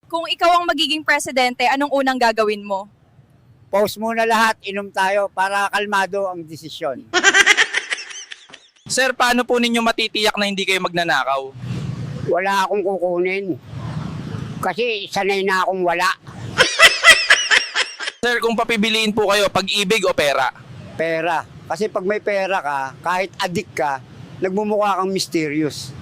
Kung ikaw ang magiging presidente, anong unang gagawin mo? Pause muna lahat, inom tayo para kalmado ang desisyon. Sir, paano po ninyo matitiyak na hindi kayo magnanakaw? Wala akong kukunin. Kasi sanay na akong wala. Sir, kung papibiliin po kayo, pag-ibig o pera? Pera. Kasi pag may pera ka, kahit adik ka, nagmumukha kang mysterious.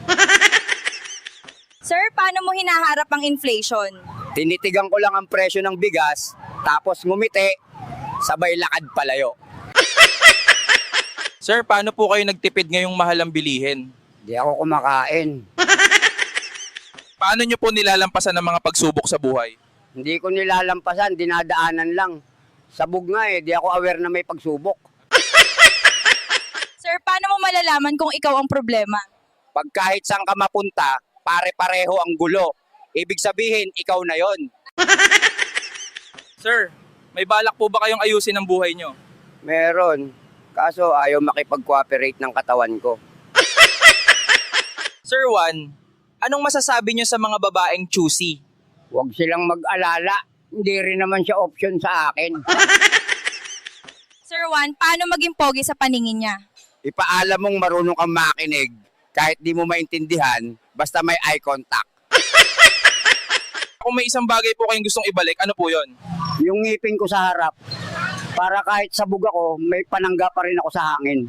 Sir, paano mo hinaharap ang inflation? Tinitigan ko lang ang presyo ng bigas, tapos ngumiti, sabay lakad palayo. Sir, paano po kayo nagtipid ngayong mahal ang bilihin? Di ako kumakain. Paano nyo po nilalampasan ang mga pagsubok sa buhay? Hindi ko nilalampasan, dinadaanan lang. Sabog nga di ako aware na may pagsubok. Sir, paano mo malalaman kung ikaw ang problema? Pag kahit saan ka mapunta, pare-pareho ang gulo. Ibig sabihin, ikaw na yon. Sir, may balak po ba kayong ayusin ang buhay nyo? Meron. Kaso ayaw makipag-cooperate ng katawan ko. Sir Juan, anong masasabi nyo sa mga babaeng choosy? Huwag silang mag-alala. Hindi rin naman siya option sa akin. Sir Juan, paano maging pogi sa paningin niya? Ipaalam mong marunong kang makinig, kahit di mo maintindihan, basta may eye contact. Kung may isang bagay po kayong gustong ibalik, ano po yon? Yung ngipin ko sa harap, para kahit sabog ako, may panangga pa rin ako sa hangin.